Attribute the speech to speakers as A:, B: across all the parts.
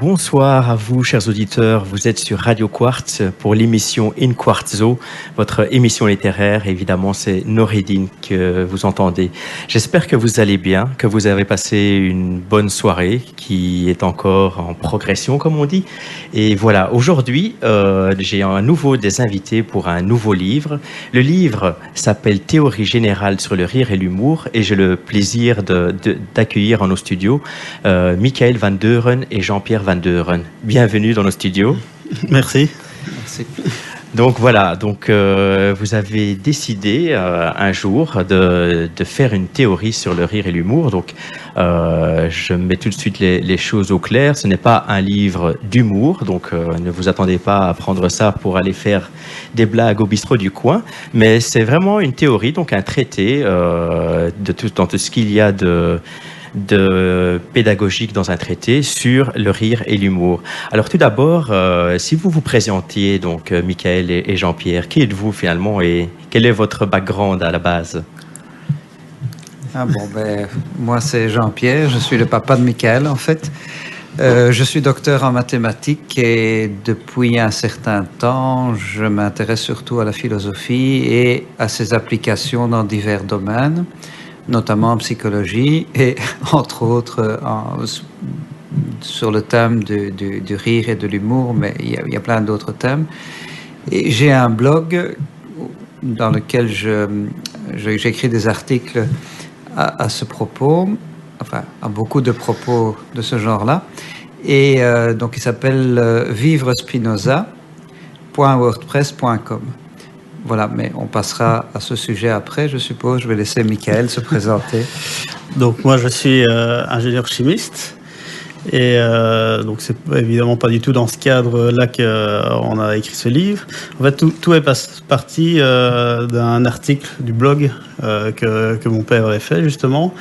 A: bonsoir à vous, chers auditeurs. Vous êtes sur Radio Quartz pour l'émission In Quartzo, votre émission littéraire. Évidemment, c'est Noureddine que vous entendez. J'espère que vous allez bien, que vous avez passé une bonne soirée qui est encore en progression, comme on dit. Et voilà, aujourd'hui, j'ai à nouveau des invités pour un nouveau livre. Le livre s'appelle Théorie générale sur le rire et l'humour et j'ai le plaisir d'accueillir en nos studios Michael Van Deuren et Jean-Pierre Van Deuren. Bienvenue dans nos studios.
B: Merci.
A: Merci. Donc voilà, vous avez décidé un jour de faire une théorie sur le rire et l'humour. Donc je mets tout de suite les choses au clair. Ce n'est pas un livre d'humour, donc ne vous attendez pas à prendre ça pour aller faire des blagues au bistrot du coin. Mais c'est vraiment une théorie, donc un traité dans tout ce qu'il y a de pédagogique dans un traité sur le rire et l'humour. Alors tout d'abord, si vous vous présentiez, donc Michael et Jean-Pierre, qui êtes-vous finalement et quel est votre background à la base?
C: Moi c'est Jean-Pierre, je suis le papa de Michael en fait. Je suis docteur en mathématiques et depuis un certain temps, je m'intéresse surtout à la philosophie et à ses applications dans divers domaines, notamment en psychologie et entre autres sur le thème du rire et de l'humour, mais il y a plein d'autres thèmes. Et j'ai un blog dans lequel j'écris des articles à ce propos, enfin à beaucoup de propos de ce genre-là, et donc il s'appelle vivrespinoza.wordpress.com. Voilà, mais on passera à ce sujet après, je suppose. Je vais laisser Michael se présenter.
B: Donc moi, je suis ingénieur chimiste. Et donc c'est évidemment pas du tout dans ce cadre-là qu'on a écrit ce livre. En fait, tout est parti d'un article du blog que mon père avait fait, justement.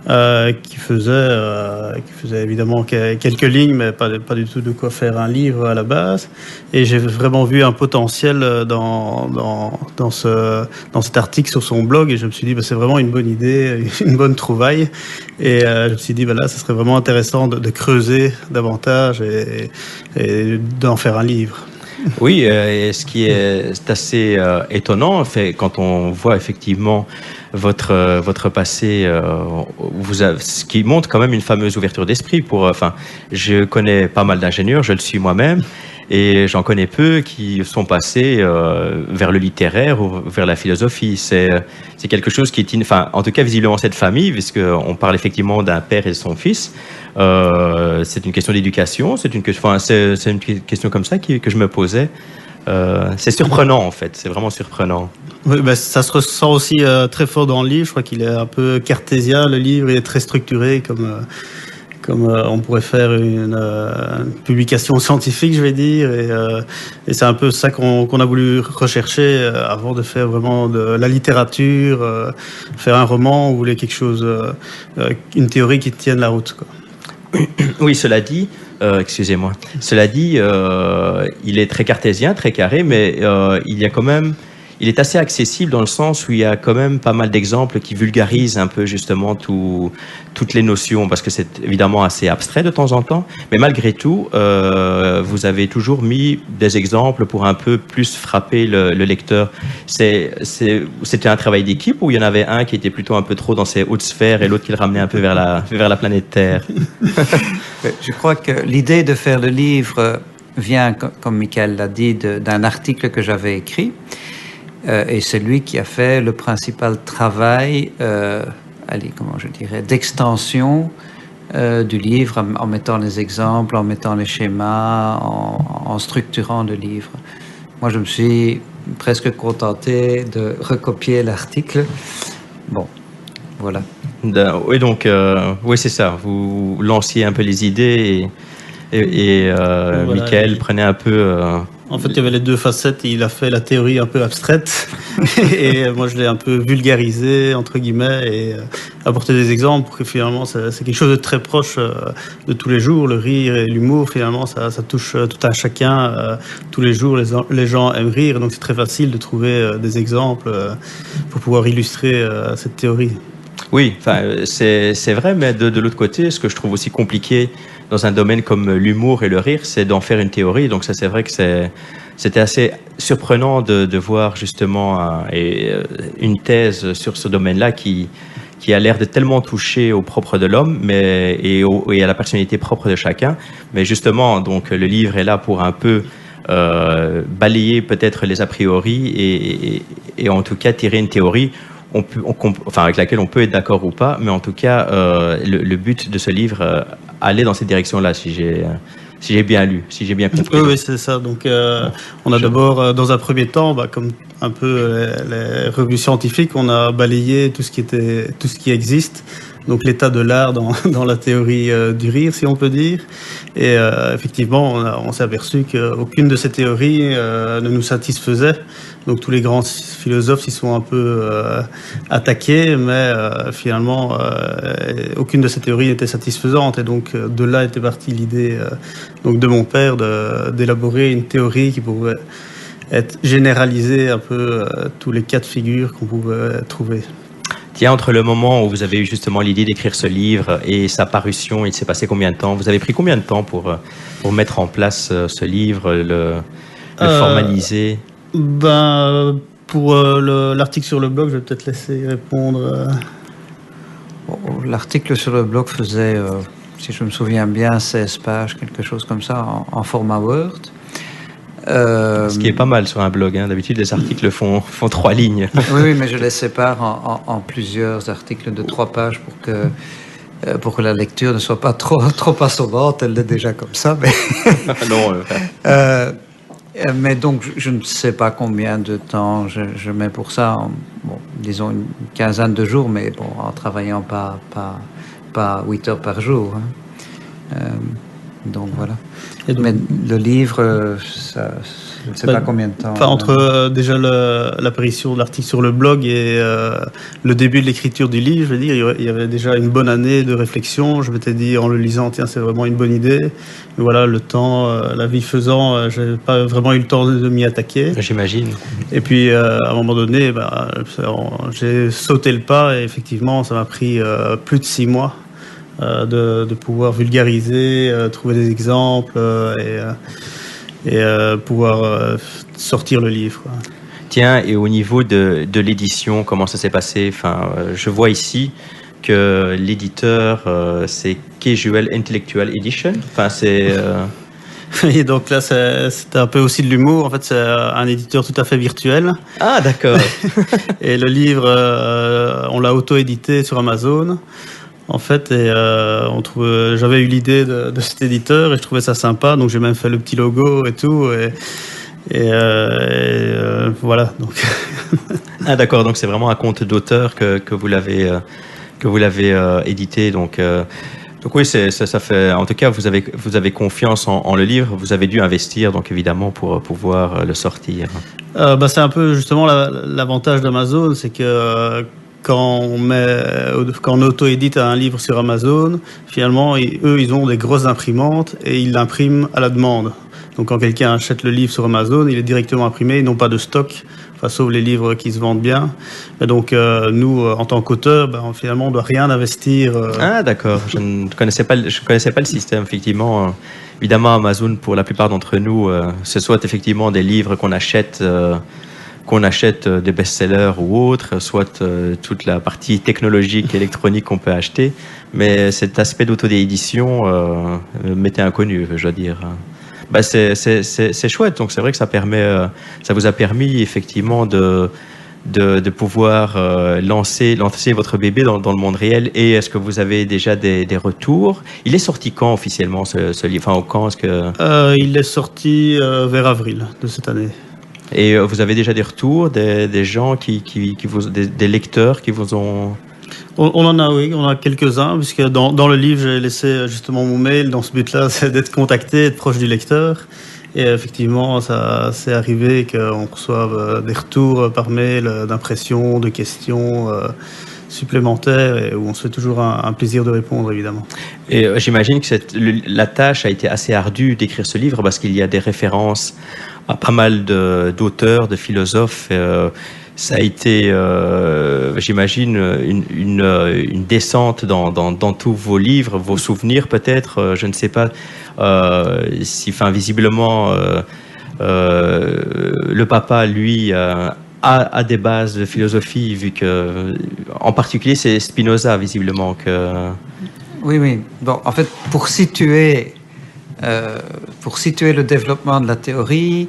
B: Qui faisait évidemment quelques lignes, mais pas du tout de quoi faire un livre à la base. Et j'ai vraiment vu un potentiel dans cet article sur son blog, et je me suis dit c'est vraiment une bonne idée, une bonne trouvaille. Et je me suis dit là, ce serait vraiment intéressant de creuser davantage et d'en faire un livre.
A: Oui, et ce qui est assez étonnant, quand on voit effectivement votre passé, ce qui montre quand même une fameuse ouverture d'esprit. Je connais pas mal d'ingénieurs, je le suis moi-même, et j'en connais peu qui sont passés vers le littéraire ou vers la philosophie. C'est quelque chose qui est, en tout cas visiblement cette famille, puisqu'on parle effectivement d'un père et de son fils. C'est une question d'éducation, c'est une question comme ça que je me posais. C'est surprenant en fait, c'est vraiment surprenant.
B: Oui, ça se ressent aussi très fort dans le livre. Je crois qu'il est un peu cartésien, le livre, il est très structuré comme on pourrait faire une publication scientifique, je vais dire, et c'est un peu ça qu'on a voulu rechercher avant de faire vraiment de la littérature, faire un roman ou quelque chose, une théorie qui tienne la route, quoi.
A: Oui, cela dit, il est très cartésien, très carré, mais il est assez accessible dans le sens où il y a quand même pas mal d'exemples qui vulgarisent un peu justement toutes les notions, parce que c'est évidemment assez abstrait de temps en temps, mais malgré tout, vous avez toujours mis des exemples pour un peu plus frapper le lecteur. C'était un travail d'équipe où il y en avait un qui était plutôt un peu trop dans ses hautes sphères et l'autre qui le ramenait un peu vers la planète Terre.
C: Je crois que l'idée de faire le livre vient, comme Michael l'a dit, d'un article que j'avais écrit. Et c'est lui qui a fait le principal travail, d'extension du livre, en mettant les exemples, en mettant les schémas, en structurant le livre. Moi, je me suis presque contenté de recopier l'article. Bon, voilà.
A: Oui, donc, oui, c'est ça. Vous lanciez un peu les idées et voilà, Michael prenait un peu...
B: En fait, il y avait les deux facettes. Il a fait la théorie un peu abstraite et moi, je l'ai un peu vulgarisé, entre guillemets, et apporté des exemples pour que finalement, c'est quelque chose de très proche de tous les jours. Le rire et l'humour, finalement, ça touche tout un chacun. Tous les jours, les gens aiment rire, donc c'est très facile de trouver des exemples pour pouvoir illustrer cette théorie.
A: Oui, c'est vrai, mais de l'autre côté, ce que je trouve aussi compliqué dans un domaine comme l'humour et le rire, c'est d'en faire une théorie. Donc ça, c'est vrai que c'était assez surprenant de voir justement une thèse sur ce domaine-là qui a l'air de tellement toucher au propre de l'homme et à la personnalité propre de chacun. Mais justement, donc, le livre est là pour un peu balayer peut-être les a priori et en tout cas tirer une théorie avec laquelle on peut être d'accord ou pas, mais en tout cas, le but de ce livre allait dans cette direction-là, si j'ai bien lu, si j'ai bien compris.
B: Oui, c'est ça. Donc, on a d'abord, dans un premier temps, comme un peu les revues scientifiques, on a balayé tout ce qui existe. Donc, l'état de l'art dans la théorie du rire, si on peut dire. Et effectivement, on s'est aperçu qu'aucune de ces théories ne nous satisfaisait. Donc, tous les grands philosophes s'y sont un peu attaqués, mais finalement, aucune de ces théories n'était satisfaisante. Et donc, de là était partie l'idée donc de mon père d'élaborer une théorie qui pouvait être généralisée un peu tous les cas de figure qu'on pouvait trouver.
A: Tiens, entre le moment où vous avez eu justement l'idée d'écrire ce livre et sa parution, il s'est passé combien de temps? Vous avez pris combien de temps pour mettre en place ce livre, le formaliser?
B: Pour l'article sur le blog, je vais peut-être laisser répondre.
C: L'article sur le blog faisait, si je me souviens bien, 16 pages, quelque chose comme ça, en format Word.
A: Ce qui est pas mal sur un blog. Hein. D'habitude, les articles font 3 lignes.
C: Oui, mais je les sépare en plusieurs articles de 3 pages pour que la lecture ne soit pas trop assommante. Elle l'est déjà comme ça. Mais,
A: non,
C: mais donc, je ne sais pas combien de temps je mets pour ça. Disons une quinzaine de jours, mais en travaillant pas 8 heures par jour. Hein. Donc, voilà. Mais le livre, je ne sais pas combien de temps.
B: Entre déjà l'apparition de l'article sur le blog et le début de l'écriture du livre, je veux dire, il y avait déjà une bonne année de réflexion. Je m'étais dit en le lisant, tiens, c'est vraiment une bonne idée. Mais voilà, le temps, la vie faisant, je n'avais pas vraiment eu le temps de m'y attaquer.
A: J'imagine.
B: Et puis, à un moment donné, j'ai sauté le pas et effectivement, ça m'a pris plus de 6 mois. De pouvoir vulgariser, trouver des exemples et pouvoir sortir le livre. Quoi.
A: Tiens, et au niveau de l'édition, comment ça s'est passé? Je vois ici que l'éditeur, c'est Casual Intellectual Edition.
B: Et donc là, c'était un peu aussi de l'humour. En fait, c'est un éditeur tout à fait virtuel.
A: Ah, d'accord.
B: Et le livre, on l'a auto-édité sur Amazon. En fait, j'avais eu l'idée de cet éditeur et je trouvais ça sympa, donc j'ai même fait le petit logo et tout, et voilà. Donc.
A: Ah d'accord, donc c'est vraiment un compte d'auteur que vous l'avez édité, donc oui, ça fait. En tout cas, vous avez confiance en le livre, vous avez dû investir, donc évidemment pour pouvoir le sortir.
B: C'est un peu justement l'avantage d'Amazon, c'est que quand on auto-édite un livre sur Amazon, finalement, eux, ils ont des grosses imprimantes et ils l'impriment à la demande. Donc, quand quelqu'un achète le livre sur Amazon, il est directement imprimé, ils n'ont pas de stock, sauf les livres qui se vendent bien. Et donc, nous, en tant qu'auteurs, finalement, on ne doit rien investir.
A: Ah, d'accord. Je ne connaissais pas le système, effectivement. Évidemment, Amazon, pour la plupart d'entre nous, ce soit effectivement des livres qu'on achète des best-sellers ou autres, soit toute la partie technologique, électronique qu'on peut acheter. Mais cet aspect d'auto-édition m'était inconnu, je dois dire. C'est chouette, donc c'est vrai que ça vous a permis effectivement de pouvoir lancer votre bébé dans le monde réel. Et est-ce que vous avez déjà des retours? Il est sorti quand officiellement ce livre? Quand est-ce que...
B: Il est sorti vers avril de cette année.
A: Et vous avez déjà des retours des gens des lecteurs qui vous ont...
B: On en a, oui, on a quelques-uns, puisque dans le livre, j'ai laissé justement mon mail dans ce but-là, c'est d'être contacté, d'être proche du lecteur. Et effectivement, ça c'est arrivé qu'on reçoive des retours par mail d'impressions, de questions supplémentaires, et où on se fait toujours un plaisir de répondre, évidemment.
A: Et j'imagine que la tâche a été assez ardue d'écrire ce livre, parce qu'il y a des références à pas mal d'auteurs, de philosophes. Ça a été, j'imagine, une descente dans tous vos livres, vos souvenirs peut-être, je ne sais pas si, visiblement, le papa, lui, a des bases de philosophie, vu que, en particulier, c'est Spinoza, visiblement, que...
C: Oui. Bon, en fait, pour situer le développement de la théorie,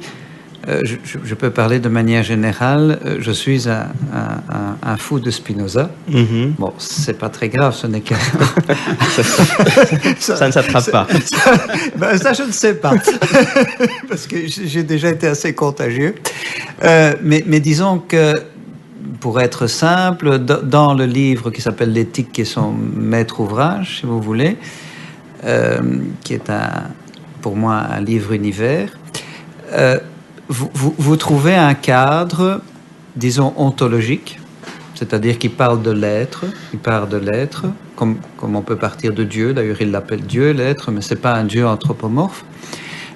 C: je peux parler de manière générale. Je suis un fou de Spinoza.
A: Mm-hmm.
C: Bon, c'est pas très grave, ce n'est qu'un...
A: ça ne s'attrape pas.
C: Ça, je ne sais pas, parce que j'ai déjà été assez contagieux. Mais disons que, pour être simple, dans le livre qui s'appelle L'éthique, qui est son maître ouvrage, si vous voulez, qui est pour moi un livre univers, vous trouvez un cadre, disons, ontologique, c'est-à-dire qui parle de l'être, comme on peut partir de Dieu. D'ailleurs, il l'appelle Dieu, l'être, mais ce n'est pas un Dieu anthropomorphe.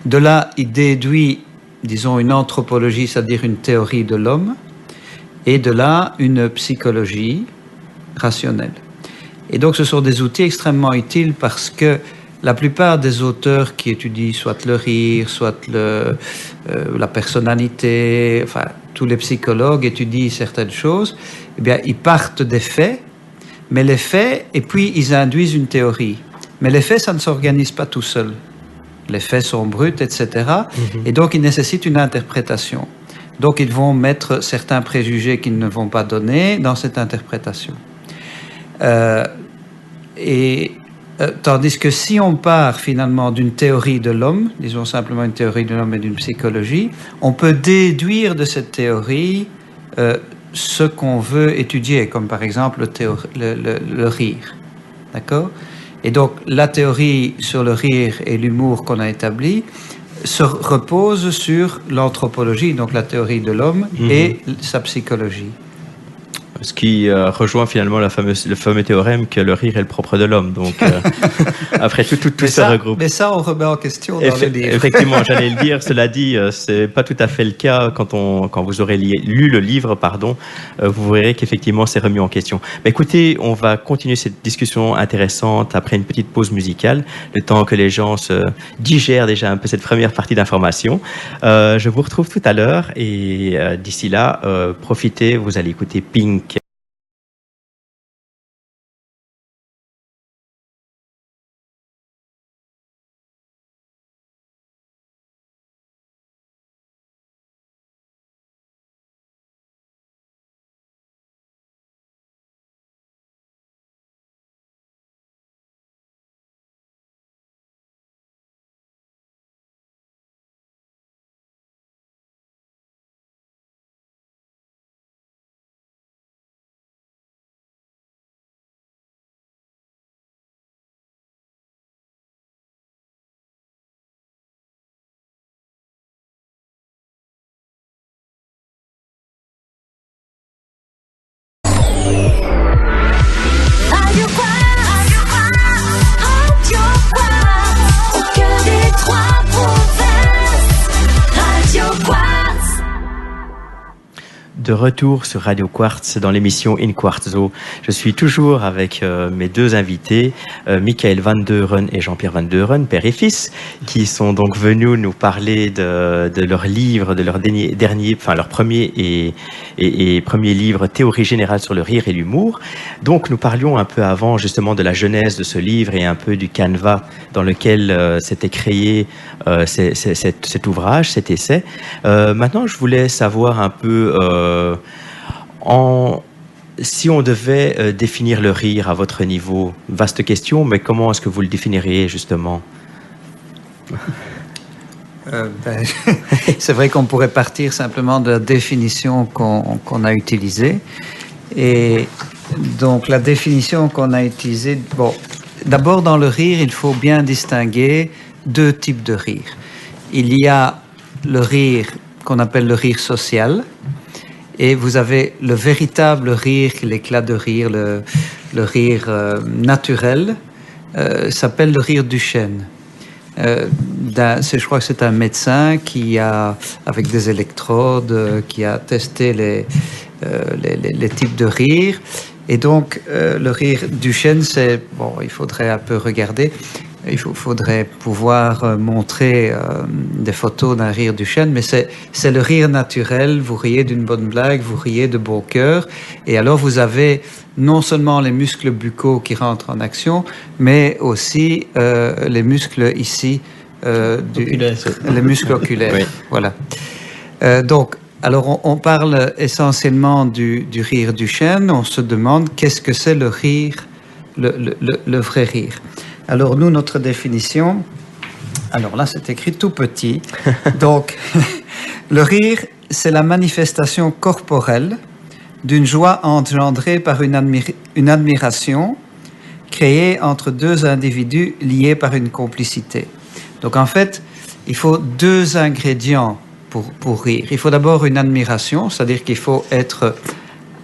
C: De là, il déduit, disons, une anthropologie, c'est-à-dire une théorie de l'homme, et de là, une psychologie rationnelle. Et donc, ce sont des outils extrêmement utiles parce que la plupart des auteurs qui étudient soit le rire, soit la personnalité, enfin, tous les psychologues étudient certaines choses, eh bien, ils partent des faits, mais les faits, et puis ils induisent une théorie. Mais les faits, ça ne s'organise pas tout seul. Les faits sont bruts, etc. Et donc, ils nécessitent une interprétation. Donc, ils vont mettre certains préjugés qu'ils ne vont pas donner dans cette interprétation. Tandis que si on part finalement d'une théorie de l'homme, disons simplement une théorie de l'homme et d'une psychologie, on peut déduire de cette théorie ce qu'on veut étudier, comme par exemple le rire. D'accord ? Et donc la théorie sur le rire et l'humour qu'on a établie se repose sur l'anthropologie, donc la théorie de l'homme et sa psychologie.
A: Ce qui rejoint finalement le fameux théorème que le rire est le propre de l'homme. Donc, après tout se regroupe.
C: Mais ça, on remet en question dans le livre.
A: Effectivement, j'allais le dire. Cela dit, c'est pas tout à fait le cas quand vous aurez lu le livre, vous verrez qu'effectivement, c'est remis en question. Mais écoutez, on va continuer cette discussion intéressante après une petite pause musicale, le temps que les gens se digèrent déjà un peu cette première partie d'information. Je vous retrouve tout à l'heure et d'ici là, profitez, vous allez écouter Pink. De retour sur Radio Quartz dans l'émission In Quartzo. Je suis toujours avec mes deux invités, Michael Van Deuren et Jean-Pierre Van Deuren, père et fils, qui sont donc venus nous parler de leur livre, de leur leur premier et premier livre, Théorie générale sur le rire et l'humour. Donc nous parlions un peu avant justement de la genèse de ce livre et un peu du canevas dans lequel s'était créé cet ouvrage, cet essai. Maintenant, je voulais savoir un peu si on devait définir le rire à votre niveau, vaste question, mais comment est-ce que vous le définiriez justement?
C: C'est vrai qu'on pourrait partir simplement de la définition qu'on a utilisée. Et donc la définition qu'on a utilisée, bon, d'abord dans le rire, il faut bien distinguer deux types de rire. Il y a le rire qu'on appelle le rire social, et vous avez le véritable rire, l'éclat de rire, le rire naturel, s'appelle le rire du chêne. Je crois que c'est un médecin qui a, avec des électrodes, qui a testé les types de rire. Et donc, le rire du chêne, c'est... Bon, il faudrait un peu regarder. Il faudrait pouvoir montrer des photos d'un rire du chêne, mais c'est le rire naturel. Vous riez d'une bonne blague, vous riez de bon cœur. Et alors, vous avez non seulement les muscles buccaux qui rentrent en action, mais aussi les muscles ici, les muscles oculaires. Oui. Voilà. Donc, alors, on parle essentiellement du rire du chêne. On se demande qu'est-ce que c'est le rire, le vrai rire. Alors, nous, notre définition, alors là, c'est écrit tout petit. Donc, le rire, c'est la manifestation corporelle d'une joie engendrée par une admiration créée entre deux individus liés par une complicité. Donc, en fait, il faut deux ingrédients pour rire. Il faut d'abord une admiration, c'est-à-dire qu'il faut être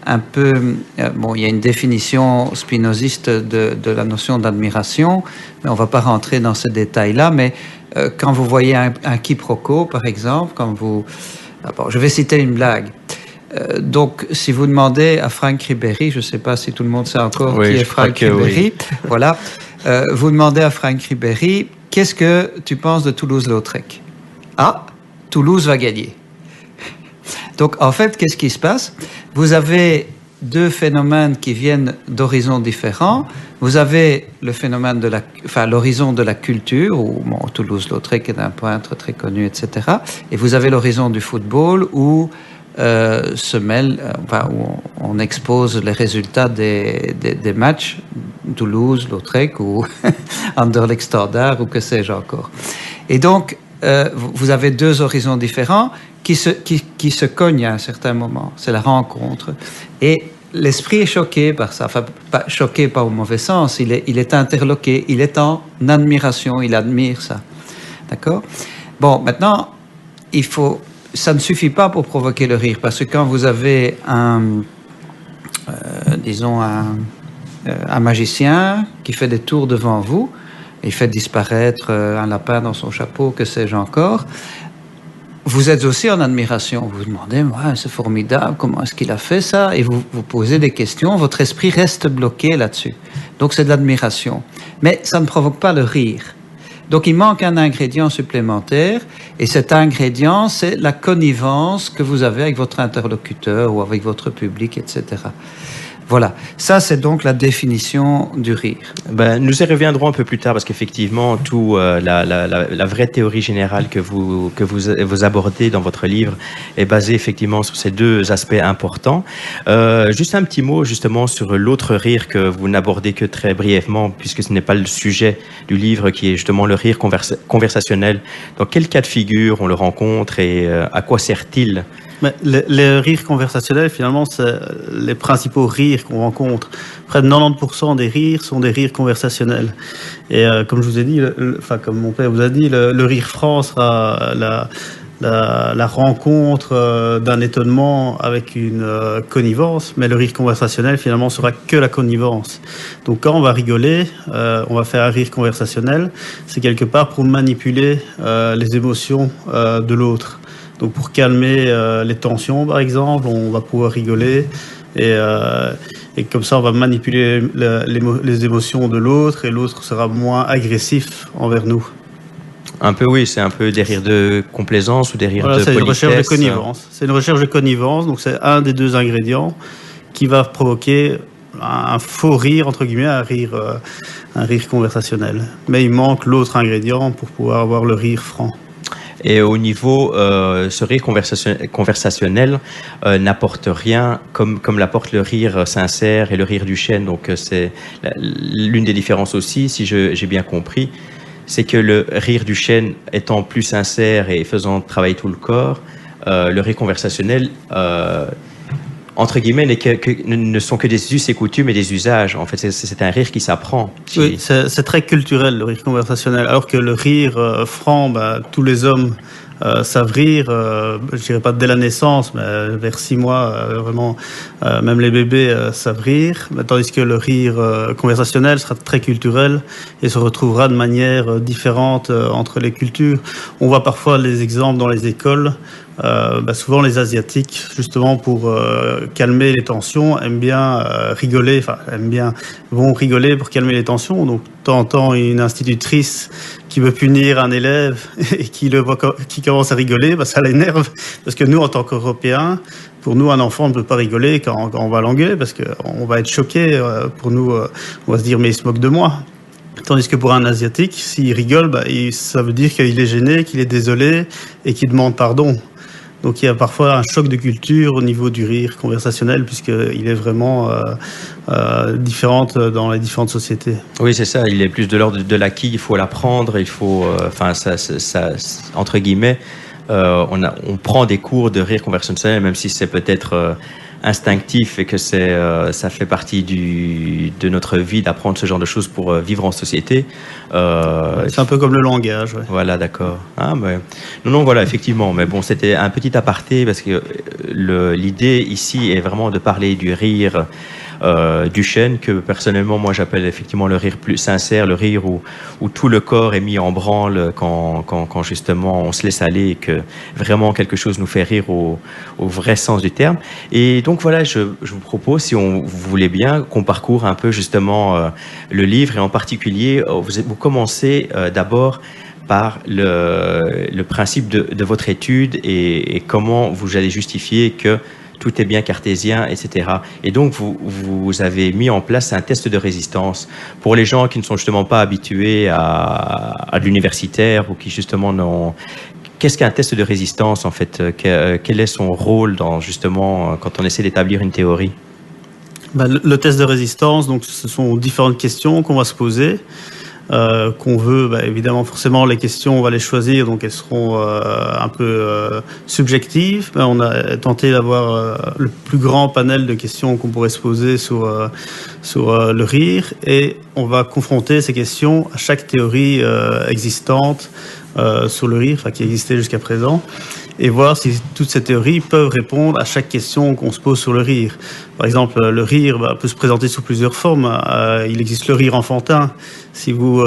C: un peu... Bon, il y a une définition spinoziste de la notion d'admiration, mais on ne va pas rentrer dans ces détails-là, mais quand vous voyez un quiproquo, par exemple, quand vous... Bon, je vais citer une blague. Donc, si vous demandez à Franck Ribéry, je ne sais pas si tout le monde sait encore qui est Franck Ribéry, voilà, vous demandez à Franck Ribéry, qu'est-ce que tu penses de Toulouse-Lautrec? Ah, Toulouse va gagner. Donc, en fait, qu'est-ce qui se passe? Vous avez deux phénomènes qui viennent d'horizons différents. Vous avez le phénomène l'horizon de la culture, où bon, Toulouse-Lautrec est un peintre très connu, etc. Et vous avez l'horizon du football, où où on expose les résultats des matchs, Toulouse-Lautrec ou Anderlecht Standard, ou que sais-je encore. Et donc, vous avez deux horizons différents qui se cognent à un certain moment. C'est la rencontre. Et l'esprit est choqué par ça. Enfin, pas choqué, pas au mauvais sens. Il est interloqué. Il est en admiration. Il admire ça. D'accord? Bon, maintenant, ça ne suffit pas pour provoquer le rire. Parce que quand vous avez un magicien qui fait des tours devant vous, il fait disparaître un lapin dans son chapeau, que sais-je encore, vous êtes aussi en admiration. Vous vous demandez, ouais, c'est formidable, comment est-ce qu'il a fait ça? Et vous vous posez des questions, votre esprit reste bloqué là-dessus. Donc c'est de l'admiration. Mais ça ne provoque pas le rire. Donc il manque un ingrédient supplémentaire, et cet ingrédient, c'est la connivence que vous avez avec votre interlocuteur ou avec votre public, etc. Voilà, ça c'est donc la définition du rire.
A: Nous y reviendrons un peu plus tard parce qu'effectivement, la vraie théorie générale que vous abordez dans votre livre est basée effectivement sur ces deux aspects importants. Juste un petit mot justement sur l'autre rire que vous n'abordez que très brièvement, puisque ce n'est pas le sujet du livre, qui est justement le rire conversationnel. Dans quel cas de figure on le rencontre et à quoi sert-il?
B: Mais les rires conversationnels, finalement, c'est les principaux rires qu'on rencontre. Près de 90% des rires sont des rires conversationnels. Et comme je vous ai dit, comme mon père vous a dit, le rire franc sera la rencontre d'un étonnement avec une connivence, mais le rire conversationnel, finalement, sera que la connivence. Donc quand on va rigoler, on va faire un rire conversationnel, c'est quelque part pour manipuler les émotions de l'autre. Donc pour calmer les tensions, par exemple, on va pouvoir rigoler et comme ça, on va manipuler les émotions de l'autre et l'autre sera moins agressif envers nous.
A: Un peu, oui, c'est un peu des rires de complaisance ou des rires de politesse.
B: C'est une recherche de connivence. C'est une recherche de connivence, donc c'est un des deux ingrédients qui va provoquer un faux rire, entre guillemets, un rire conversationnel. Mais il manque l'autre ingrédient pour pouvoir avoir le rire franc.
A: Et au niveau, ce rire conversationnel n'apporte rien comme l'apporte le rire sincère et le rire du chêne. Donc c'est l'une des différences aussi, si j'ai bien compris, c'est que le rire du chêne étant plus sincère et faisant travailler tout le corps, le rire conversationnel, entre guillemets, ne sont que des us et coutumes et des usages. En fait, c'est un rire qui s'apprend.
B: Oui, c'est très culturel, le rire conversationnel. Alors que le rire franc, tous les hommes savent rire, je dirais pas dès la naissance, mais vers 6 mois, vraiment, même les bébés savent rire. Tandis que le rire conversationnel sera très culturel et se retrouvera de manière différente entre les cultures. On voit parfois les exemples dans les écoles souvent les Asiatiques, justement pour calmer les tensions, aiment bien rigoler, vont rigoler pour calmer les tensions. Donc, de temps en temps, une institutrice qui veut punir un élève et qui commence à rigoler, ça l'énerve. Parce que nous, en tant qu'Européens, pour nous, un enfant ne peut pas rigoler quand on va l'engueuler, parce qu'on va être choqué. Pour nous, on va se dire, mais il se moque de moi. Tandis que pour un Asiatique, s'il rigole, ça veut dire qu'il est gêné, qu'il est désolé et qu'il demande pardon. Donc il y a parfois un choc de culture au niveau du rire conversationnel, puisqu'il est vraiment différent dans les différentes sociétés.
A: Oui, c'est ça, il est plus de l'ordre de l'acquis, il faut l'apprendre, il faut, entre guillemets, on prend des cours de rire conversationnel, même si c'est peut-être instinctif et que ça fait partie de notre vie d'apprendre ce genre de choses pour vivre en société.
B: C'est un peu comme le langage. Ouais.
A: Voilà, d'accord. Non, voilà, effectivement. Mais bon, c'était un petit aparté parce que l'idée ici est vraiment de parler du rire du chêne, que personnellement, moi, j'appelle effectivement le rire plus sincère, le rire où tout le corps est mis en branle quand justement on se laisse aller et que vraiment quelque chose nous fait rire au vrai sens du terme. Et donc voilà, je vous propose, si vous voulez bien, qu'on parcourt un peu justement le livre, et en particulier, vous commencez d'abord par le principe de votre étude et comment vous allez justifier que tout est bien cartésien, etc. Et donc, vous avez mis en place un test de résistance pour les gens qui ne sont justement pas habitués à l'universitaire ou qui justement n'ont... Qu'est-ce qu'un test de résistance, en fait? Quel est son rôle justement, quand on essaie d'établir une théorie?
B: Le test de résistance, donc, ce sont différentes questions qu'on va se poser. Qu'on veut, évidemment, forcément, les questions, on va les choisir, donc elles seront un peu subjectives. On a tenté d'avoir le plus grand panel de questions qu'on pourrait se poser sur le rire, et on va confronter ces questions à chaque théorie existante sur le rire, qui existait jusqu'à présent, et voir si toutes ces théories peuvent répondre à chaque question qu'on se pose sur le rire. Par exemple, le rire peut se présenter sous plusieurs formes. Il existe le rire enfantin. Si vous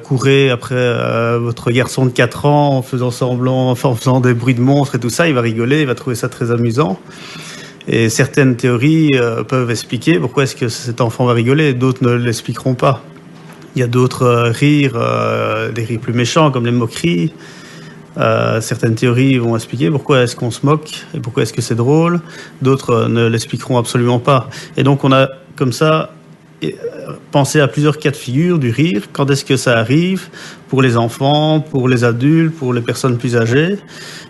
B: courez après votre garçon de 4 ans en faisant semblant, en faisant des bruits de monstres et tout ça, il va rigoler, il va trouver ça très amusant. Et certaines théories peuvent expliquer pourquoi est-ce que cet enfant va rigoler, d'autres ne l'expliqueront pas. Il y a d'autres rires, des rires plus méchants, comme les moqueries. Certaines théories vont expliquer pourquoi est-ce qu'on se moque et pourquoi est-ce que c'est drôle. D'autres ne l'expliqueront absolument pas. Et donc on a comme ça pensé à plusieurs cas de figure du rire. Quand est-ce que ça arrive pour les enfants, pour les adultes, pour les personnes plus âgées.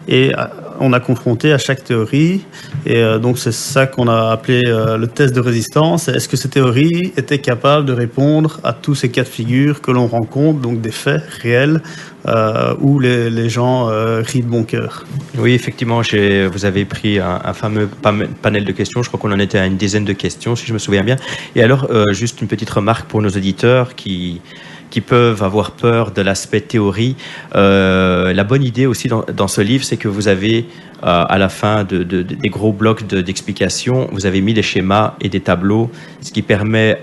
B: Et on a confronté à chaque théorie. Et donc c'est ça qu'on a appelé le test de résistance. Est-ce que ces théories étaient capables de répondre à tous ces cas de figure que l'on rencontre, donc des faits réels où les gens rient de bon cœur?
A: Oui, effectivement, vous avez pris un fameux panel de questions. Je crois qu'on en était à une dizaine de questions, si je me souviens bien. Et alors, juste une petite remarque pour nos auditeurs qui peuvent avoir peur de l'aspect théorie. La bonne idée aussi dans ce livre, c'est que vous avez, à la fin des gros blocs d'explications, vous avez mis des schémas et des tableaux, ce qui permet,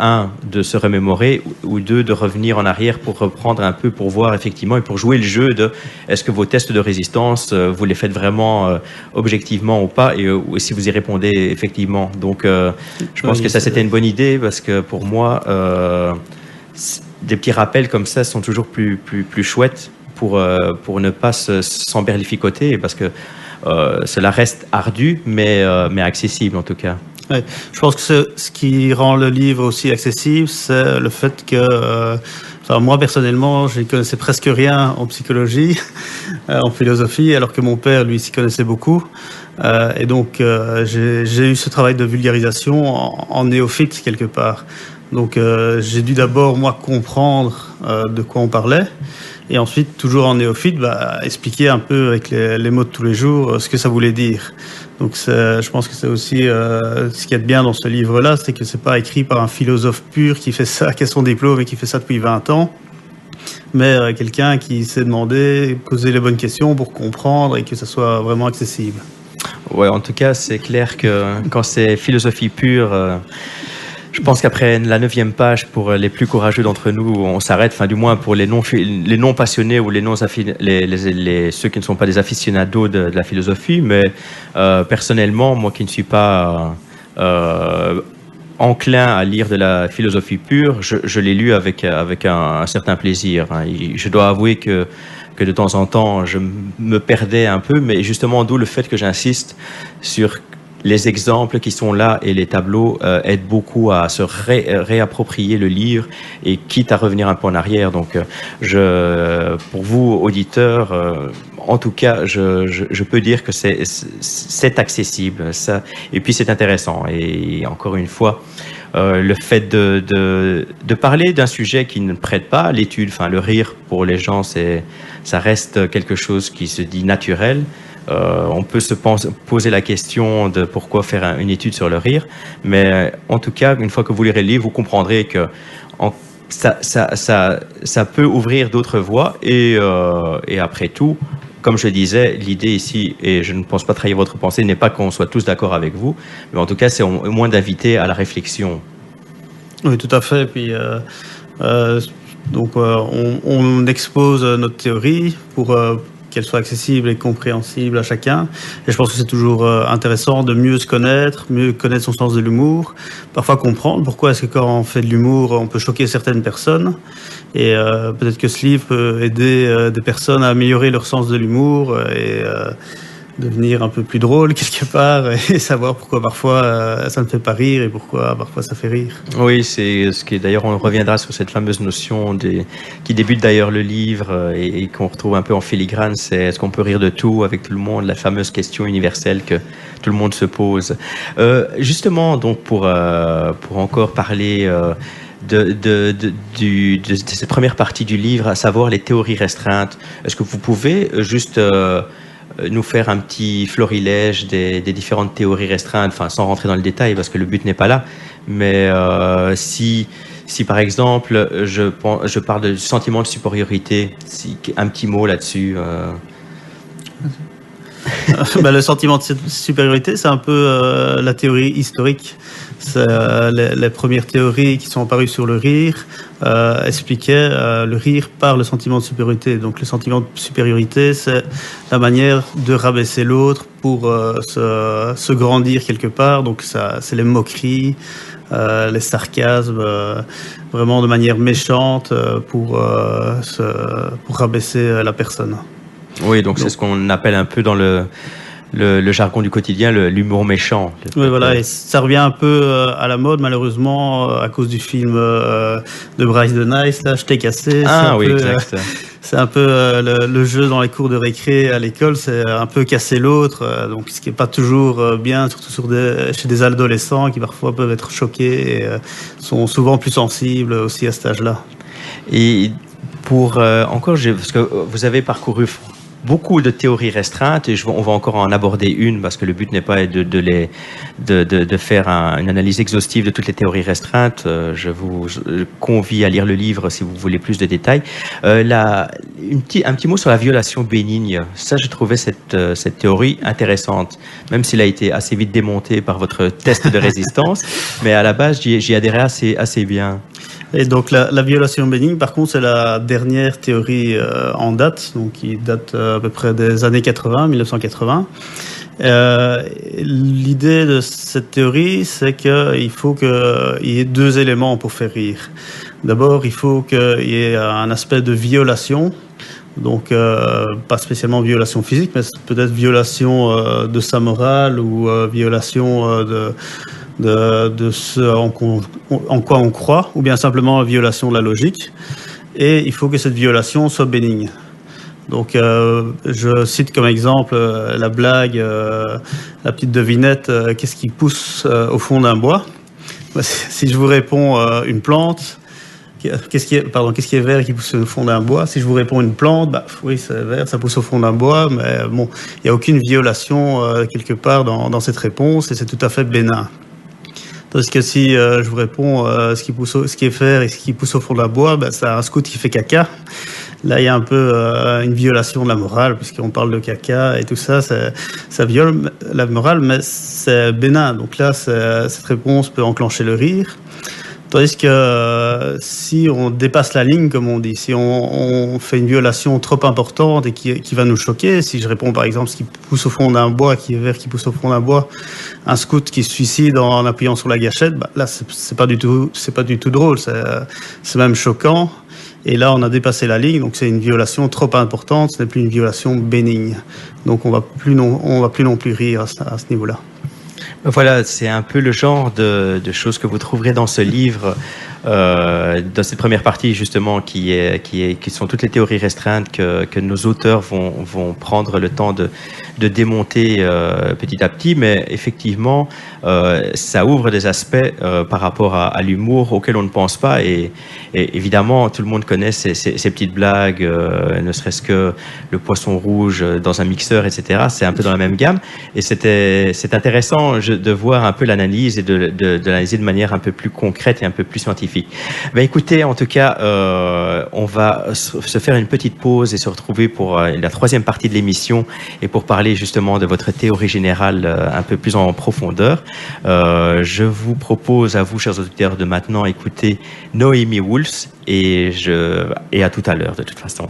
A: de se remémorer, ou deux, de revenir en arrière pour reprendre un peu, pour voir effectivement, et pour jouer le jeu de est-ce que vos tests de résistance, vous les faites vraiment objectivement ou pas, et si vous y répondez effectivement. Donc, je pense que ça, c'était une bonne idée, parce que pour moi... des petits rappels comme ça sont toujours plus chouettes pour ne pas s'emberlificoter, parce que cela reste ardu, mais accessible en tout cas.
B: Ouais, je pense que ce qui rend le livre aussi accessible, c'est le fait que moi personnellement, je ne connaissais presque rien en psychologie, en philosophie, alors que mon père, lui, s'y connaissait beaucoup. Et donc, j'ai eu ce travail de vulgarisation en néophyte quelque part. Donc j'ai dû d'abord, moi, comprendre de quoi on parlait, et ensuite, toujours en néophyte, expliquer un peu avec les mots de tous les jours ce que ça voulait dire. Donc je pense que c'est aussi ce qui est bien dans ce livre-là, c'est que c'est pas écrit par un philosophe pur qui fait ça, qui a son diplôme et qui fait ça depuis 20 ans, mais quelqu'un qui s'est demandé, poser les bonnes questions pour comprendre et que ça soit vraiment accessible.
A: Ouais, en tout cas, c'est clair que quand c'est philosophie pure... Je pense qu'après la 9e page, pour les plus courageux d'entre nous, on s'arrête, enfin du moins pour les non passionnés ou ceux qui ne sont pas des aficionados de la philosophie, mais personnellement, moi qui ne suis pas enclin à lire de la philosophie pure, je l'ai lu avec un certain plaisir. Je dois avouer que de temps en temps, je me perdais un peu, mais justement, d'où le fait que j'insiste sur les exemples qui sont là et les tableaux aident beaucoup à se réapproprier le livre et quitte à revenir un peu en arrière. Donc, pour vous, auditeurs, en tout cas, je peux dire que c'est accessible. Ça, et puis, c'est intéressant. Et encore une fois, le fait de parler d'un sujet qui ne prête pas à l'étude, enfin, le rire pour les gens, ça reste quelque chose qui se dit naturel. On peut se poser la question de pourquoi faire une étude sur le rire, mais en tout cas, une fois que vous lirez le livre, vous comprendrez que ça peut ouvrir d'autres voies et après tout, comme je disais, l'idée ici, et je ne pense pas trahir votre pensée, n'est pas qu'on soit tous d'accord avec vous, mais en tout cas, c'est au moins d'inviter à la réflexion.
B: Oui, tout à fait. Et puis, on expose notre théorie pour qu'elle soit accessible et compréhensible à chacun. Et je pense que c'est toujours intéressant de mieux se connaître, mieux connaître son sens de l'humour, parfois comprendre pourquoi est-ce que quand on fait de l'humour, on peut choquer certaines personnes. Et peut-être que ce livre peut aider des personnes à améliorer leur sens de l'humour et devenir un peu plus drôle quelque part et savoir pourquoi parfois ça ne fait pas rire et pourquoi parfois ça fait rire.
A: Oui, c'est ce qui est d'ailleurs, on reviendra sur cette fameuse notion qui débute d'ailleurs le livre et qu'on retrouve un peu en filigrane, c'est est-ce qu'on peut rire de tout avec tout le monde, la fameuse question universelle que tout le monde se pose. Justement, donc pour encore parler de cette première partie du livre, à savoir les théories restreintes, est-ce que vous pouvez juste nous faire un petit florilège des différentes théories restreintes, enfin sans rentrer dans le détail parce que le but n'est pas là, mais si par exemple je parle du sentiment de supériorité, un petit mot là-dessus.
B: Le sentiment de supériorité, c'est un peu la théorie historique. C'est, les premières théories qui sont apparues sur le rire expliquaient le rire par le sentiment de supériorité. Donc le sentiment de supériorité, c'est la manière de rabaisser l'autre pour se grandir quelque part. Donc ça, c'est les moqueries, les sarcasmes, vraiment de manière méchante pour rabaisser la personne.
A: Oui, donc c'est ce qu'on appelle un peu dans le jargon du quotidien, l'humour méchant.
B: Oui, voilà, et ça revient un peu à la mode, malheureusement, à cause du film de Bryce de Nice, là, Je t'ai cassé.
A: Ah oui, exact.
B: C'est un peu le jeu dans les cours de récré à l'école, c'est un peu casser l'autre, donc ce qui n'est pas toujours bien, surtout chez des adolescents qui parfois peuvent être choqués et sont souvent plus sensibles aussi à cet âge-là.
A: Et pour parce que vous avez parcouru beaucoup de théories restreintes et on va encore en aborder une parce que le but n'est pas de faire une analyse exhaustive de toutes les théories restreintes. Je vous convie à lire le livre si vous voulez plus de détails. Un petit mot sur la violation bénigne. Ça, j'ai trouvé cette théorie intéressante, même s'il a été assez vite démonté par votre test de résistance, mais à la base, j'y adhérais assez bien.
B: Et donc la violation bénigne, par contre, c'est la dernière théorie en date, donc qui date à peu près des années 80, 1980. L'idée de cette théorie, c'est qu'il faut qu'il y ait deux éléments pour faire rire. D'abord, il faut qu'il y ait un aspect de violation, donc pas spécialement violation physique, mais peut-être violation de sa morale ou violation de ce en quoi on croit, ou bien simplement violation de la logique. Et il faut que cette violation soit bénigne. Donc, je cite comme exemple la blague, la petite devinette, qu'est-ce qui pousse au fond d'un bois? Si je vous réponds une plante, qu'est-ce qui est vert et qui pousse au fond d'un bois? Si je vous réponds une plante, oui, c'est vert, ça pousse au fond d'un bois, mais bon, il n'y a aucune violation quelque part dans cette réponse et c'est tout à fait bénin. Parce que si je vous réponds ce qui est vert et ce qui pousse au fond d'un bois, c'est un scout qui fait caca. là, il y a un peu une violation de la morale, puisqu'on parle de caca et tout ça, ça viole la morale, mais c'est bénin. Donc là, cette réponse peut enclencher le rire. Tandis que si on dépasse la ligne, comme on dit, si on fait une violation trop importante et qui va nous choquer, si je réponds par exemple ce qui pousse au fond d'un bois, qui est vert, qui pousse au fond d'un bois, un scout qui se suicide en appuyant sur la gâchette, bah, là c'est pas du tout drôle, c'est même choquant. Et là on a dépassé la ligne, donc c'est une violation trop importante, ce n'est plus une violation bénigne. Donc on va plus non plus rire à ce niveau-là.
A: Voilà, c'est un peu le genre de choses que vous trouverez dans ce livre, dans cette première partie justement, qui sont toutes les théories restreintes que nos auteurs vont prendre le temps de démonter petit à petit, mais effectivement, ça ouvre des aspects par rapport à l'humour auxquels on ne pense pas, et évidemment, tout le monde connaît ces petites blagues, ne serait-ce que le poisson rouge dans un mixeur, etc. C'est un peu dans la même gamme, et c'est intéressant de voir un peu l'analyse et de l'analyser de manière un peu plus concrète et un peu plus scientifique. Ben écoutez, en tout cas, on va se faire une petite pause et se retrouver pour la troisième partie de l'émission et pour parler justement de votre théorie générale un peu plus en profondeur. Je vous propose à vous, chers auditeurs, de maintenant écouter Noémie Wolf et à tout à l'heure de toute façon.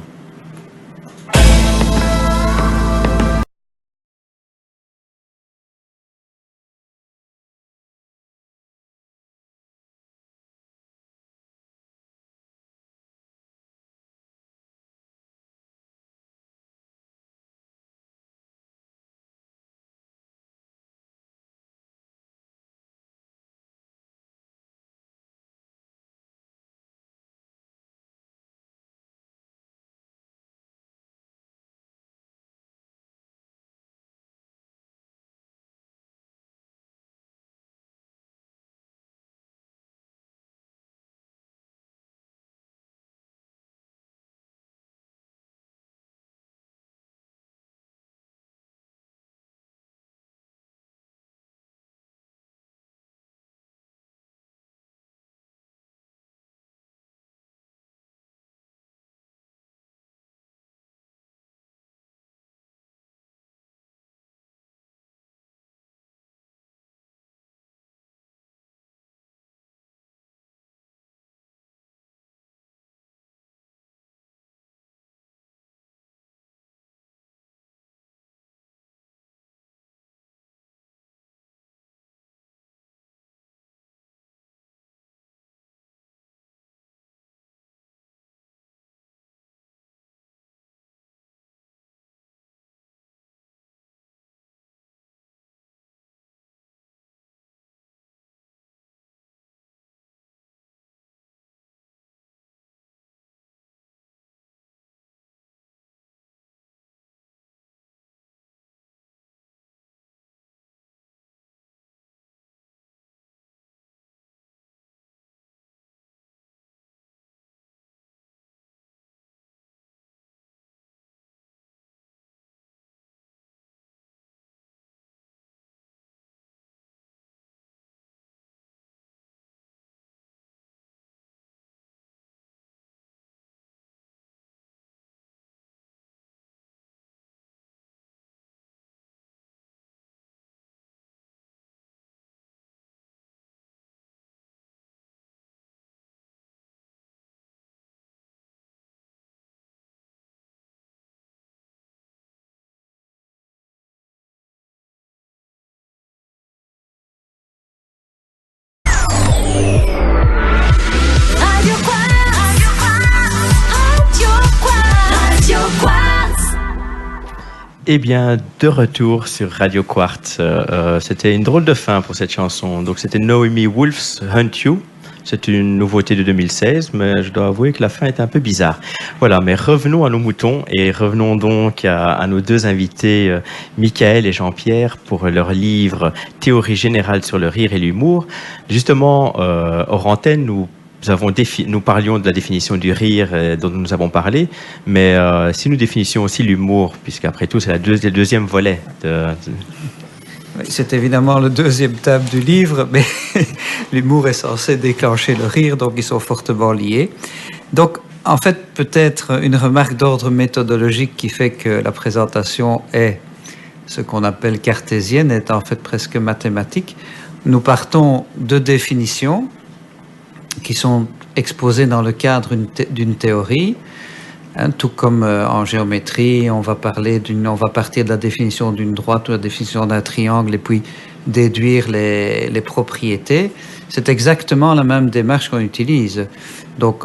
A: Eh bien, de retour sur Radio Quartz. C'était une drôle de fin pour cette chanson. Donc, c'était Noémie Wolf's Hunt You. C'est une nouveauté de 2016, mais je dois avouer que la fin est un peu bizarre. Voilà, mais revenons à nos moutons et revenons donc à nos deux invités, Michael et Jean-Pierre, pour leur livre « Théorie générale sur le rire et l'humour ». Justement, hors antenne, nous parlions de la définition du rire dont nous avons parlé, mais si nous définissions aussi l'humour, puisqu'après tout, c'est le deuxième volet.
C: Oui, c'est évidemment le deuxième thème du livre, mais l'humour est censé déclencher le rire, donc ils sont fortement liés. Donc, En fait, peut-être une remarque d'ordre méthodologique qui fait que la présentation est ce qu'on appelle cartésienne, est en fait presque mathématique. Nous partons de définitions qui sont exposées dans le cadre d'une théorie, hein, tout comme en géométrie, on va partir de la définition d'une droite ou de la définition d'un triangle et puis déduire les propriétés. C'est exactement la même démarche qu'on utilise. Donc,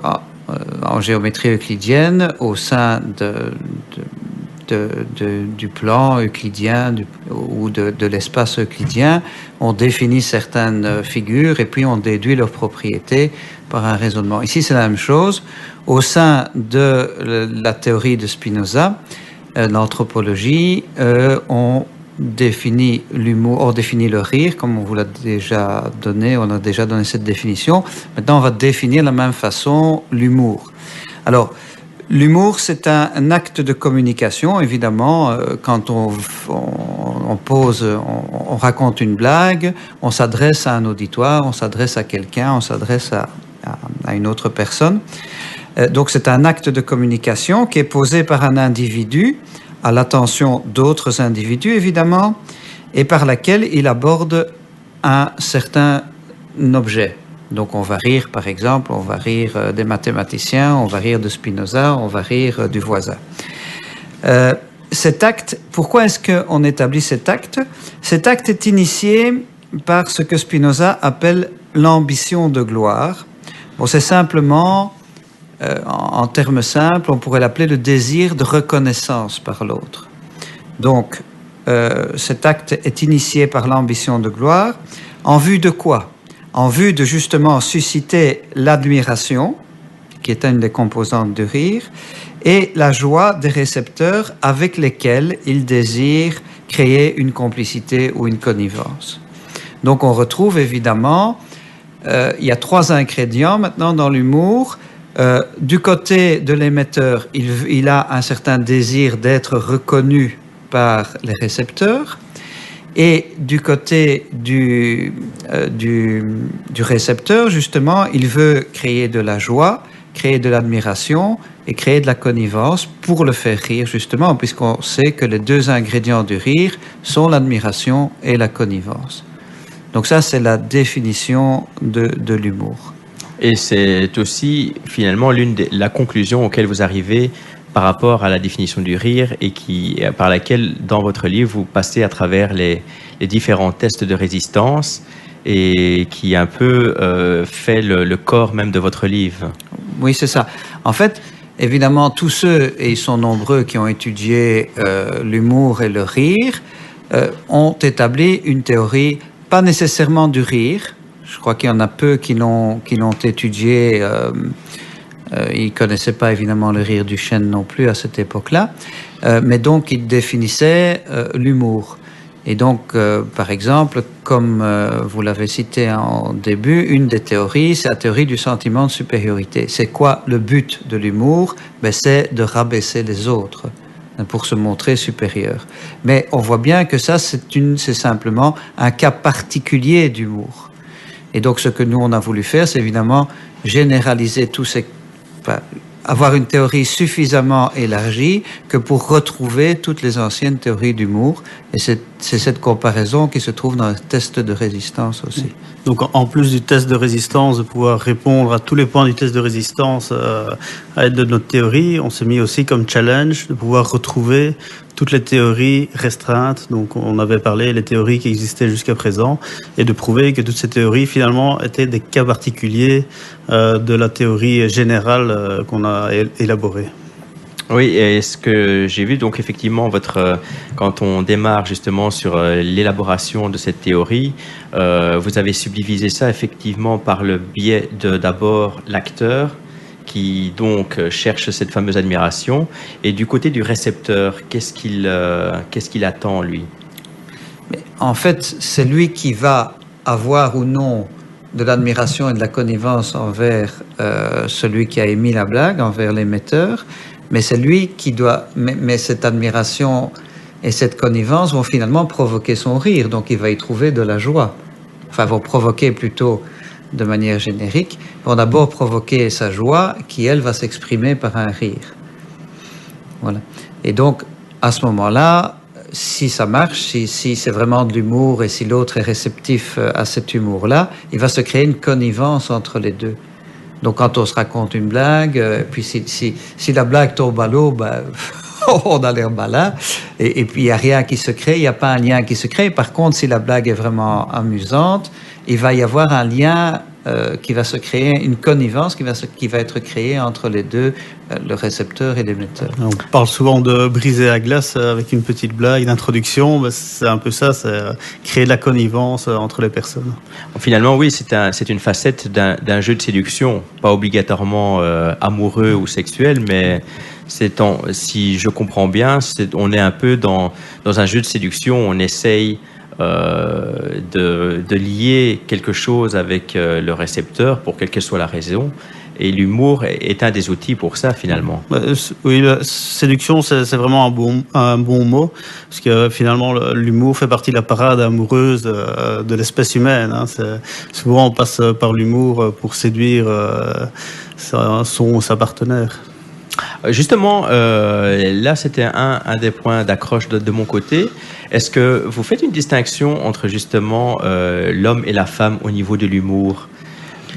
C: en géométrie euclidienne, au sein du plan euclidien ou de l'espace euclidien, on définit certaines figures et puis on déduit leurs propriétés par un raisonnement. Ici, c'est la même chose. Au sein de la théorie de Spinoza, l'anthropologie, on définit l'humour, on définit le rire, comme on vous l'a déjà donné, on a déjà donné cette définition. Maintenant, on va définir de la même façon l'humour. Alors, l'humour, c'est un acte de communication, évidemment. Quand on raconte une blague, on s'adresse à un auditoire, on s'adresse à quelqu'un, on s'adresse à une autre personne. Donc, c'est un acte de communication qui est posé par un individu à l'attention d'autres individus, évidemment, et par laquelle il aborde un certain objet. Donc on va rire, par exemple, on va rire des mathématiciens, on va rire de Spinoza, on va rire du voisin. Cet acte, pourquoi est-ce qu'on établit cet acte? Cet acte est initié par ce que Spinoza appelle l'ambition de gloire. Bon, c'est simplement... en termes simples, on pourrait l'appeler le désir de reconnaissance par l'autre. Donc, cet acte est initié par l'ambition de gloire. En vue de quoi? En vue de justement susciter l'admiration, qui est une des composantes du rire, et la joie des récepteurs avec lesquels il désire créer une complicité ou une connivence. Donc, on retrouve évidemment, il y a 3 ingrédients maintenant dans l'humour. Du côté de l'émetteur, il a un certain désir d'être reconnu par les récepteurs, et du côté du récepteur, justement, il veut créer de la joie, créer de l'admiration et créer de la connivence pour le faire rire, justement, puisqu'on sait que les 2 ingrédients du rire sont l'admiration et la connivence. Donc ça, c'est la définition de l'humour.
A: Et c'est aussi finalement la conclusion auquel vous arrivez par rapport à la définition du rire et par laquelle, dans votre livre, vous passez à travers les différents tests de résistance et qui un peu fait le corps même de votre livre.
C: Oui, c'est ça. En fait, évidemment, tous ceux, et ils sont nombreux, qui ont étudié l'humour et le rire, ont établi une théorie, pas nécessairement du rire. Je crois qu'il y en a peu qui l'ont étudié. Ils ne connaissaient pas évidemment le rire du chêne non plus à cette époque-là. Mais donc, ils définissaient l'humour. Et donc, par exemple, comme vous l'avez cité en début, une des théories, c'est la théorie du sentiment de supériorité. C'est quoi le but de l'humour? C'est de rabaisser les autres pour se montrer supérieur. Mais on voit bien que ça, c'est simplement un cas particulier d'humour. Et donc, ce que nous, on a voulu faire, c'est évidemment généraliser avoir une théorie suffisamment élargie que pour retrouver toutes les anciennes théories d'humour. Et c'est cette comparaison qui se trouve dans le test de résistance aussi.
B: Donc, en plus du test de résistance, de pouvoir répondre à tous les points du test de résistance à l'aide de notre théorie, on s'est mis aussi comme challenge de pouvoir retrouver toutes les théories restreintes. Donc, on avait parlé des théories qui existaient jusqu'à présent et de prouver que toutes ces théories, finalement, étaient des cas particuliers de la théorie générale qu'on a élaborée.
A: Oui, et ce que j'ai vu, donc effectivement, quand on démarre justement sur l'élaboration de cette théorie, vous avez subdivisé ça effectivement par le biais de d'abord l'acteur, qui donc cherche cette fameuse admiration, et du côté du récepteur, qu'est-ce qu'il attend, lui?
C: Mais en fait, c'est lui qui va avoir ou non de l'admiration et de la connivence envers celui qui a émis la blague, envers l'émetteur, mais c'est lui qui doit... Mais cette admiration et cette connivence vont finalement provoquer son rire, donc il va y trouver de la joie. Enfin, vont provoquer plutôt de manière générique, vont d'abord provoquer sa joie qui, elle, va s'exprimer par un rire. Voilà. Et donc, à ce moment-là, si ça marche, si c'est vraiment de l'humour et si l'autre est réceptif à cet humour-là, il va se créer une connivence entre les deux. Donc, quand on se raconte une blague, puis si la blague tombe à l'eau, ben, on a l'air malin. Et puis, il n'y a rien qui se crée, il n'y a pas un lien qui se crée. Par contre, si la blague est vraiment amusante, il va y avoir un lien qui va se créer, une connivence qui va être créée entre les deux, le récepteur et l'émetteur.
B: On parle souvent de briser la glace avec une petite blague d'introduction. C'est un peu ça, c'est créer de la connivence entre les personnes.
A: Finalement, oui, c'est une facette d'un jeu de séduction, pas obligatoirement amoureux ou sexuel, mais si je comprends bien, on est un peu dans un jeu de séduction, on essaye de lier quelque chose avec le récepteur pour quelle que soit la raison. Et l'humour est un des outils pour ça, finalement.
B: Oui, la séduction, c'est vraiment un bon mot, parce que finalement, l'humour fait partie de la parade amoureuse de l'espèce humaine. Hein. Souvent, on passe par l'humour pour séduire sa partenaire.
A: Justement, là, c'était un des points d'accroche de mon côté. Est-ce que vous faites une distinction entre justement l'homme et la femme au niveau de l'humour?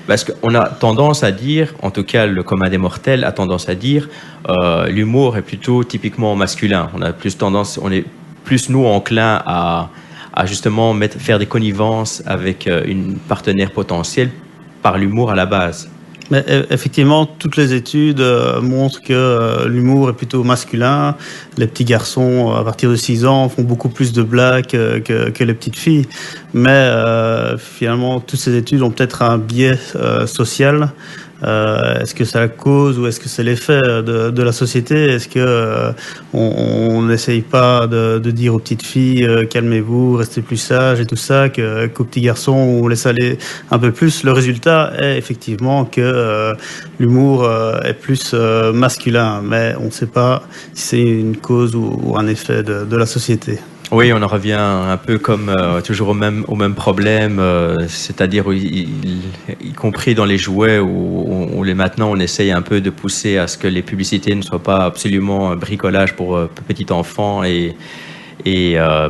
A: Parce qu'on a tendance à dire, en tout cas le commun des mortels a tendance à dire, l'humour est plutôt typiquement masculin. On est plus nous enclins à justement faire des connivences avec une partenaire potentielle par l'humour à la base.
B: Mais effectivement, toutes les études montrent que l'humour est plutôt masculin. Les petits garçons, à partir de 6 ans, font beaucoup plus de blagues que les petites filles. Mais finalement, toutes ces études ont peut-être un biais social. Est-ce que c'est la cause ou est-ce que c'est l'effet de la société? Est-ce que on n'essaye pas de dire aux petites filles calmez-vous, restez plus sages et tout ça, qu'aux petits garçons on laisse aller un peu plus? Le résultat est effectivement que l'humour est plus masculin, mais on ne sait pas si c'est une cause ou un effet de la société.
A: Oui, on en revient un peu comme toujours au même problème, c'est-à-dire y compris dans les jouets où maintenant on essaye un peu de pousser à ce que les publicités ne soient pas absolument bricolage pour petits enfants et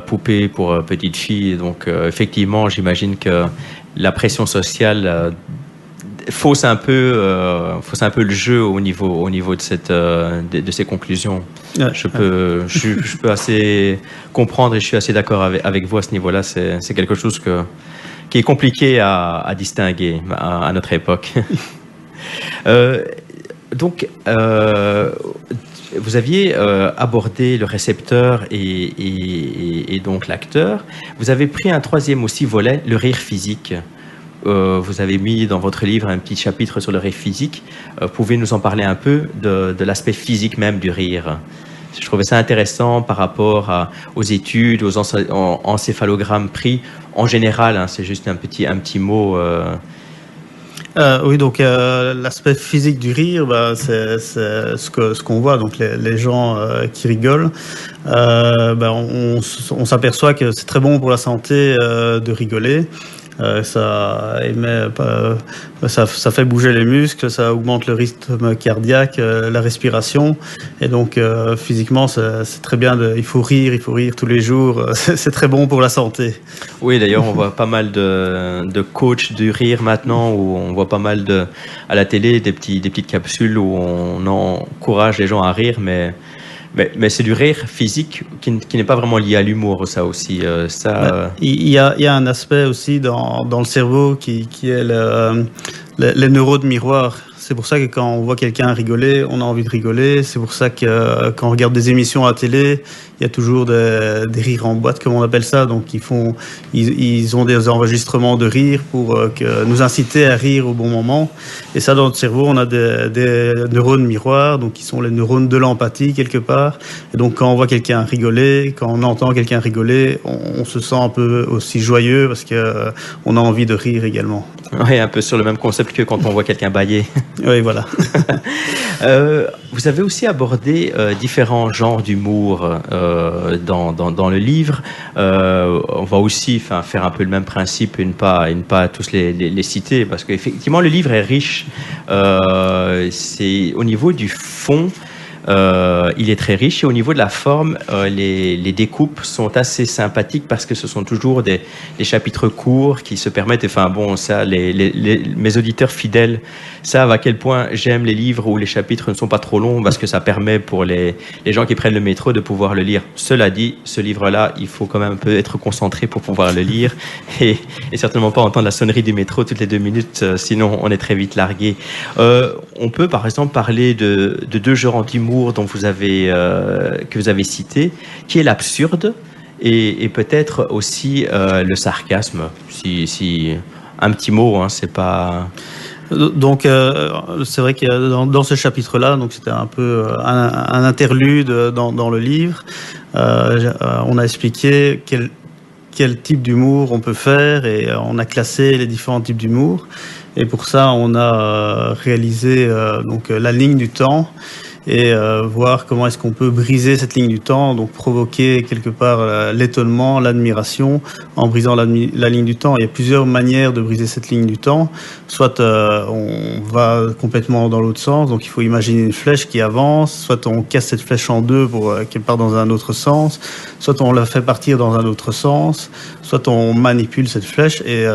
A: poupées pour petites filles. Donc effectivement, j'imagine que la pression sociale fausse un peu le jeu au niveau de ces conclusions. Ouais, je peux assez comprendre et je suis assez d'accord avec vous à ce niveau-là. C'est quelque chose qui est compliqué à distinguer à notre époque. Donc, vous aviez abordé le récepteur et donc l'acteur. Vous avez pris un troisième aussi volet, le rire physique. Vous avez mis dans votre livre un petit chapitre sur le rire physique. Pouvez nous en parler un peu de l'aspect physique même du rire? Je trouvais ça intéressant par rapport aux études, aux encéphalogrammes pris. En général, hein, c'est juste un petit mot.
B: Oui, donc l'aspect physique du rire, c'est ce qu'on voit. Donc les gens qui rigolent, on s'aperçoit que c'est très bon pour la santé de rigoler. Ça fait bouger les muscles, ça augmente le rythme cardiaque, la respiration, et donc physiquement c'est très bien. Il faut rire tous les jours. C'est très bon pour la santé.
A: Oui, d'ailleurs on voit pas mal de coachs du rire maintenant, où on voit pas mal à la télé des petites capsules où on encourage les gens à rire, mais c'est du rire physique qui n'est pas vraiment lié à l'humour, ça aussi.
B: Il y a un aspect aussi dans le cerveau qui est les neurones miroirs. C'est pour ça que quand on voit quelqu'un rigoler, on a envie de rigoler. C'est pour ça que quand on regarde des émissions à la télé, il y a toujours des rires en boîte, comme on appelle ça. Donc ils ont des enregistrements de rire pour nous inciter à rire au bon moment. Et ça, dans notre cerveau, on a des neurones miroirs, donc qui sont les neurones de l'empathie quelque part. Et donc quand on voit quelqu'un rigoler, quand on entend quelqu'un rigoler, on se sent un peu aussi joyeux parce que on a envie de rire également.
A: Oui, un peu sur le même concept que quand on voit quelqu'un bâiller.
B: Oui, voilà.
A: Vous avez aussi abordé différents genres d'humour dans le livre. On va aussi faire un peu le même principe et ne pas tous les citer, parce qu'effectivement, le livre est riche. C'est au niveau du fond. Il est très riche et au niveau de la forme, les découpes sont assez sympathiques parce que ce sont toujours des chapitres courts qui se permettent, enfin bon, ça, mes auditeurs fidèles savent à quel point j'aime les livres où les chapitres ne sont pas trop longs parce que ça permet pour les gens qui prennent le métro de pouvoir le lire. Cela dit, ce livre-là, il faut quand même un peu être concentré pour pouvoir le lire et certainement pas entendre la sonnerie du métro toutes les 2 minutes, sinon on est très vite largué. On peut par exemple parler de 2 genres d'humour que vous avez cité, qui est l'absurde et peut-être aussi le sarcasme. Si un petit mot, hein, c'est pas.
B: Donc, c'est vrai que dans ce chapitre-là, donc c'était un peu un interlude dans le livre. On a expliqué quel type d'humour on peut faire et on a classé les différents types d'humour. Et pour ça, on a réalisé donc la ligne du temps et voir comment est-ce qu'on peut briser cette ligne du temps, donc provoquer quelque part l'étonnement, l'admiration en brisant la ligne du temps. Il y a plusieurs manières de briser cette ligne du temps. Soit on va complètement dans l'autre sens, donc il faut imaginer une flèche qui avance, soit on casse cette flèche en deux pour qu'elle parte dans un autre sens, soit on la fait partir dans un autre sens, soit on manipule cette flèche et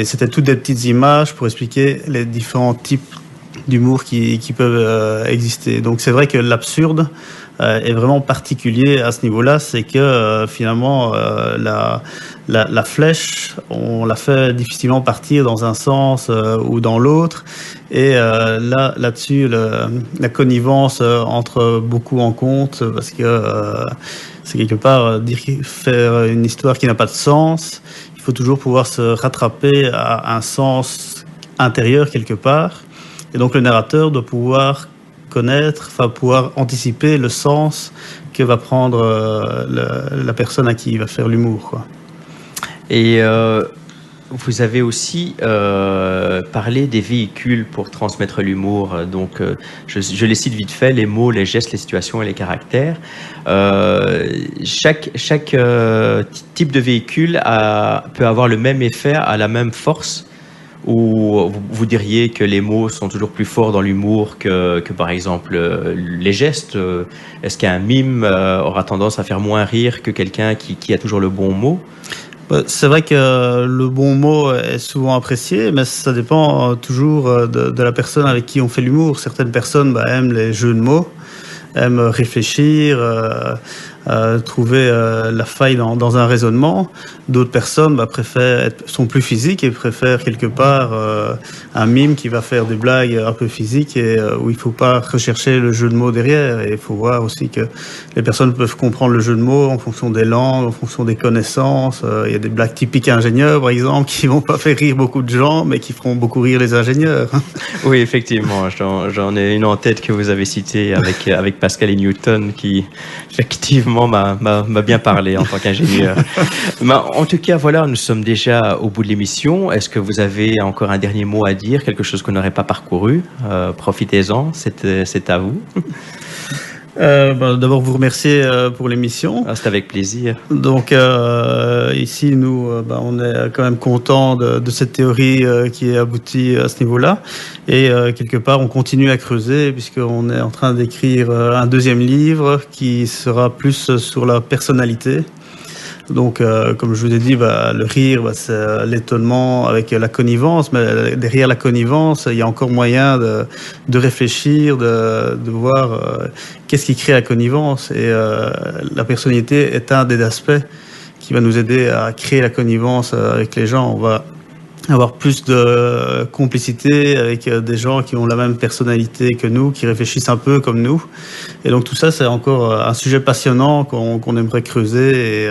B: c'était toutes des petites images pour expliquer les différents types d'humour qui peuvent exister. Donc c'est vrai que l'absurde est vraiment particulier à ce niveau-là, c'est que finalement la flèche, on la fait difficilement partir dans un sens ou dans l'autre, et là-dessus la connivence entre beaucoup en compte, parce que c'est quelque part faire une histoire qui n'a pas de sens. Il faut toujours pouvoir se rattraper à un sens intérieur quelque part. Et donc le narrateur doit pouvoir pouvoir anticiper le sens que va prendre la personne à qui il va faire l'humour, quoi.
A: Et vous avez aussi parlé des véhicules pour transmettre l'humour. Donc, je les cite vite fait, les mots, les gestes, les situations et les caractères. Chaque type de véhicule peut avoir le même effet, a la même force. Ou vous diriez que les mots sont toujours plus forts dans l'humour que par exemple les gestes? Est-ce qu'un mime aura tendance à faire moins rire que quelqu'un qui a toujours le bon mot?
B: C'est vrai que le bon mot est souvent apprécié, mais ça dépend toujours de la personne avec qui on fait l'humour. Certaines personnes aiment les jeux de mots, aiment réfléchir, trouver la faille dans un raisonnement. D'autres personnes sont plus physiques et préfèrent quelque part un mime qui va faire des blagues un peu physiques et où il ne faut pas rechercher le jeu de mots derrière. Et il faut voir aussi que les personnes peuvent comprendre le jeu de mots en fonction des langues, en fonction des connaissances. Il y a des blagues typiques ingénieurs, par exemple, qui ne vont pas faire rire beaucoup de gens, mais qui feront beaucoup rire les ingénieurs.
A: Oui, effectivement. J'en ai une en tête que vous avez citée avec Pascal et Newton qui, effectivement, m'a bien parlé en tant qu'ingénieur. En tout cas, voilà, nous sommes déjà au bout de l'émission. Est-ce que vous avez encore un dernier mot à dire, quelque chose qu'on n'aurait pas parcouru? Profitez-en, c'est à vous.
B: D'abord, vous remercier pour l'émission.
A: C'est avec plaisir.
B: Donc, ici, nous, on est quand même content de cette théorie qui est aboutie à ce niveau-là. Et quelque part, on continue à creuser puisqu'on est en train d'écrire un deuxième livre qui sera plus sur la personnalité. Donc, comme je vous ai dit, le rire, c'est l'étonnement avec la connivence, mais derrière la connivence, il y a encore moyen de réfléchir, de voir qu'est-ce qui crée la connivence. Et la personnalité est un des aspects qui va nous aider à créer la connivence avec les gens. On va avoir plus de complicité avec des gens qui ont la même personnalité que nous, qui réfléchissent un peu comme nous. Et donc tout ça, c'est encore un sujet passionnant qu'on aimerait creuser et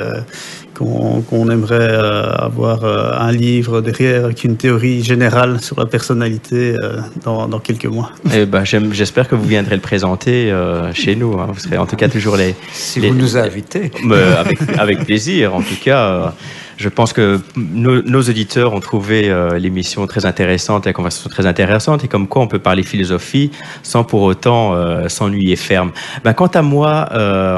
B: qu'on aimerait avoir un livre derrière avec une théorie générale sur la personnalité dans quelques mois.
A: Eh ben, j'espère que vous viendrez le présenter chez nous. Vous serez en tout cas toujours
C: si vous nous invitez.
A: Avec plaisir, en tout cas. Je pense que nos auditeurs ont trouvé l'émission très intéressante, la conversation très intéressante, et comme quoi on peut parler philosophie sans pour autant s'ennuyer ferme. Quant à moi,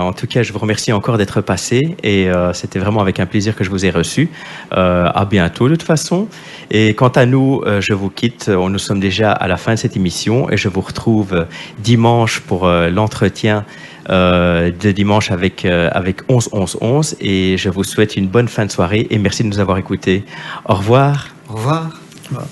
A: en tout cas, je vous remercie encore d'être passé, et c'était vraiment avec un plaisir que je vous ai reçu. À bientôt de toute façon. Et quant à nous, je vous quitte. Nous sommes déjà à la fin de cette émission, et je vous retrouve dimanche pour l'entretien de dimanche avec 11-11-11, et je vous souhaite une bonne fin de soirée et merci de nous avoir écoutés. Au revoir.
C: Au revoir.
B: Voilà.